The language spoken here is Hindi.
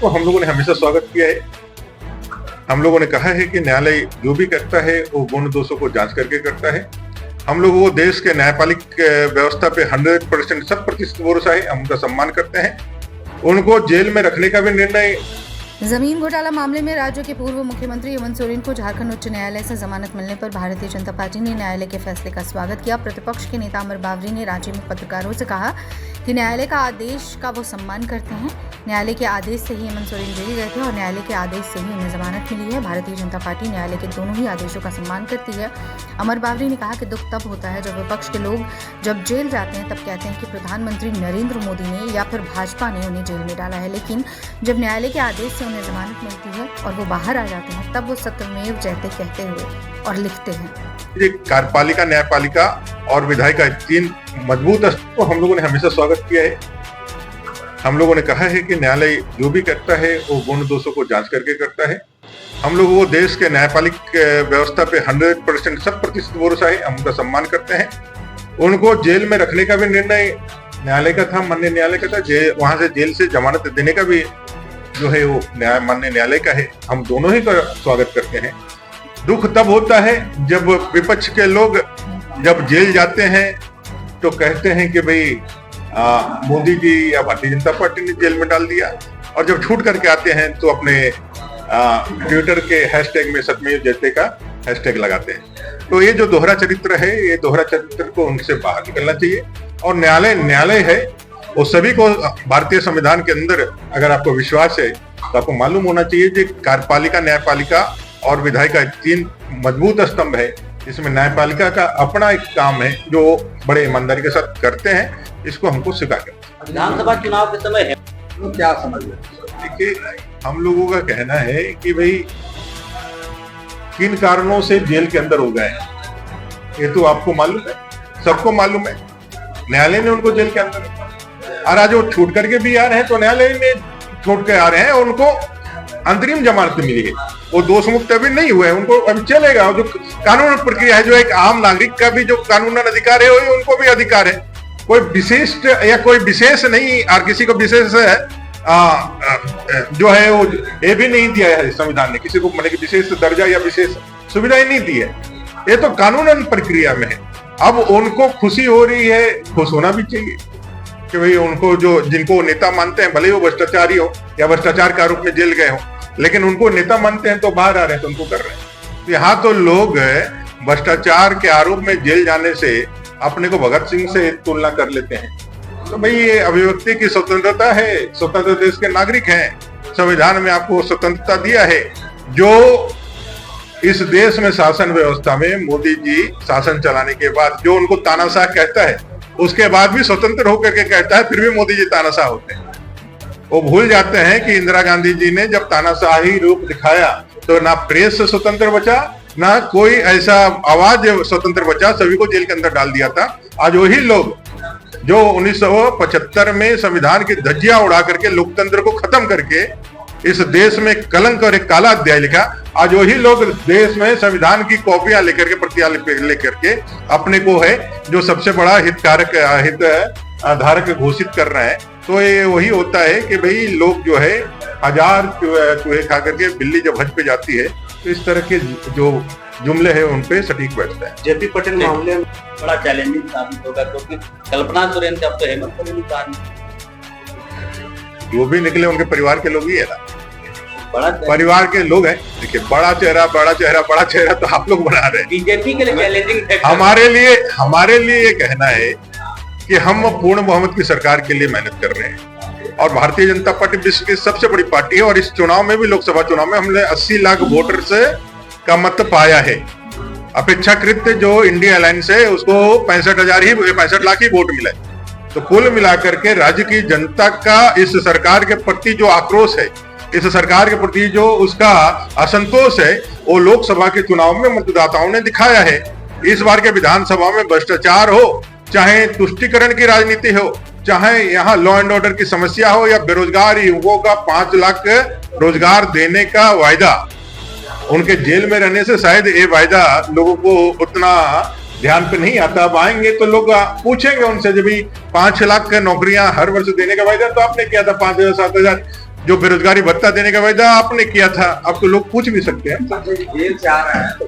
को हम लोगों ने हमेशा स्वागत किया है। हम लोगों ने कहा है कि न्यायालय जो भी करता है वो गुण दोषों को जांच करके करता है। हम लोगों को देश के न्यायपालिक व्यवस्था पे 100% 100% भरोसा है। हम उनका सम्मान करते हैं। उनको जेल में रखने का भी निर्णय। जमीन घोटाला मामले में राज्य के पूर्व मुख्यमंत्री हेमंत सोरेन को झारखंड उच्च न्यायालय से जमानत मिलने पर भारतीय जनता पार्टी ने न्यायालय के फैसले का स्वागत किया। प्रतिपक्ष के नेता अमर बावरी ने रांची में पत्रकारों से कहा कि न्यायालय का आदेश का वो सम्मान करते हैं। न्यायालय के आदेश से ही हेमंत सोरेन जेल गए थे और न्यायालय के आदेश से ही उन्हें जमानत मिली है। भारतीय जनता पार्टी न्यायालय के दोनों ही आदेशों का सम्मान करती है। अमर बावरी ने कहा कि दुख तब होता है जब विपक्ष के लोग जब जेल जाते हैं तब कहते हैं कि प्रधानमंत्री नरेंद्र मोदी ने या फिर भाजपा ने उन्हें जेल में डाला है, लेकिन जब न्यायालय के आदेश से उन्हें जमानत मिलती है और वो बाहर आ जाते हैं तब वो सत्यमेव जयते कहते हुए और लिखते हैं। ये कार्यपालिका, न्यायपालिका और विधायिका 3 मजबूत स्तंभ को हम लोगों ने हमेशा स्वागत किया है। हम लोगों ने कहा है कि न्यायालय जो भी करता है वो गुण दोषों को जांच करके करता है। हम लोगों को देश के न्यायपालिक व्यवस्था पे 100% 100% भरोसा है। हम उनका सम्मान करते हैं। उनको जेल में रखने का भी निर्णय न्यायालय का था, माननीय न्यायालय का था। वहां से जेल से जमानत देने का भी जो है वो माननीय न्यायालय का है। हम दोनों ही का स्वागत करते हैं। दुख तब होता है जब विपक्ष के लोग जब जेल जाते हैं तो कहते हैं कि भाई मोदी जी या भारतीय जनता पार्टी ने जेल में डाल दिया, और जब छूट करके आते हैं तो अपने ट्विटर के हैशटैग में सत्यमेव जयते का हैशटैग लगाते हैं। तो ये जो दोहरा चरित्र है, ये दोहरा चरित्र को उनसे बाहर निकलना चाहिए। और न्यायालय है वो सभी को भारतीय संविधान के अंदर, अगर आपको विश्वास है तो आपको मालूम होना चाहिए कि कार्यपालिका, न्यायपालिका और विधायिका 3 मजबूत स्तंभ है। इसमें न्यायपालिका का अपना एक काम है जो बड़े ईमानदारी के साथ करते हैं। इसको हमको स्वीकार करना। विधानसभा चुनाव के समय है तो क्या समझ लें? देखिए, हम लोगों का कहना है कि भाई किन कारणों से जेल के अंदर हो गए हैं ये तो आपको मालूम है, सबको मालूम है। न्यायालय ने उनको जेल के अंदर, और आज वो छूट करके भी आ रहे हैं तो न्यायालय ने छूट के आ रहे हैं और उनको अंतरिम जमानत मिली है। वो दोष मुक्त अभी नहीं हुए, उनको अभी चलेगा। जो कानून प्रक्रिया है, जो एक आम नागरिक का भी जो कानूनन अधिकार है वही उनको भी अधिकार है। कोई विशिष्ट या कोई विशेष नहीं, और किसी को विशेष जो है वो ये भी नहीं दिया है संविधान ने, किसी को मतलब विशेष दर्जा या विशेष सुविधाएं नहीं दी है। ये तो कानूनन प्रक्रिया में है। अब उनको खुशी हो रही है, खुश होना भी चाहिए कि भाई उनको जो जिनको नेता मानते हैं, भले वो भ्रष्टाचारी हो या भ्रष्टाचार के आरोप में जेल गए हो, लेकिन उनको नेता मानते हैं तो बाहर आ रहे हैं तो उनको कर रहे हैं। तो यहाँ तो लोग भ्रष्टाचार के आरोप में जेल जाने से अपने को भगत सिंह से तुलना कर लेते हैं। तो भाई ये अभिव्यक्ति की स्वतंत्रता है, स्वतंत्र देश के नागरिक हैं। संविधान में आपको स्वतंत्रता दिया है। जो इस देश में शासन व्यवस्था में मोदी जी शासन चलाने के बाद जो उनको तानाशाह कहता है, उसके बाद भी स्वतंत्र होकर के कहता है, फिर भी मोदी जी तानाशाह होते हैं। वो भूल जाते हैं कि इंदिरा गांधी जी ने जब तानाशाही रूप दिखाया तो ना प्रेस स्वतंत्र बचा, ना कोई ऐसा आवाज स्वतंत्र बचा, सभी को जेल के अंदर डाल दिया था। आज वही लोग जो 1975 में संविधान की धज्जियां उड़ा करके लोकतंत्र को खत्म करके इस देश में कलंक और एक काला अध्याय लिखा, आज वही लोग देश में संविधान की कॉपियां लेकर के, प्रतियां लेकर के अपने को है जो सबसे बड़ा हित धारक घोषित कर रहे हैं। तो ये वही होता है कि भाई लोग जो है 1000 चूहे खा करके बिल्ली जब हज पे जाती है, तो इस तरह के जो जुमले हैं उन पे सटीक बैठता है। जेपी पटेल मामले में बड़ा चैलेंजिंग साबित होगा, क्योंकि कल्पना सोरेन से अब तो हेमंत सोरेन का जो भी निकले उनके परिवार के लोग ही है ना, बड़ा परिवार के लोग हैं। देखिए, बड़ा चेहरा तो आप लोग बना रहे हैं। बीजेपी के लिए चैलेंजिंग। हमारे लिए ये कहना है कि हम पूर्ण बहुमत की सरकार के लिए मेहनत कर रहे हैं, और भारतीय जनता पार्टी विश्व की सबसे बड़ी पार्टी है। और इस चुनाव में भी, लोकसभा चुनाव में हमने 80 लाख वोटर से का मत पाया है। अपेक्षाकृत जो इंडिया अलायंस है उसको 65 लाख ही वोट मिले। तो कुल मिलाकर के राज्य की जनता का इस सरकार के प्रति जो आक्रोश है, इस सरकार के प्रति जो उसका असंतोष है, वो लोकसभा के चुनाव में मतदाताओं ने दिखाया है। इस बार के विधानसभा में भ्रष्टाचार हो, चाहे तुष्टीकरण की राजनीति हो, चाहे यहाँ लॉ एंड ऑर्डर की समस्या हो, या बेरोजगार युवकों का 5 लाख रोजगार देने का वायदा, उनके जेल में रहने से शायद ये वायदा लोगों को उतना ध्यान पे नहीं आता। अब आएंगे तो लोग पूछेंगे उनसे, जब भी 5 लाख नौकरियां हर वर्ष देने का वायदा तो आपने किया था, 5000 7000, जो बेरोजगारी भत्ता देने का वायदा आपने किया था, अब तो लोग पूछ भी सकते हैं। ये चाह रहे हैं तो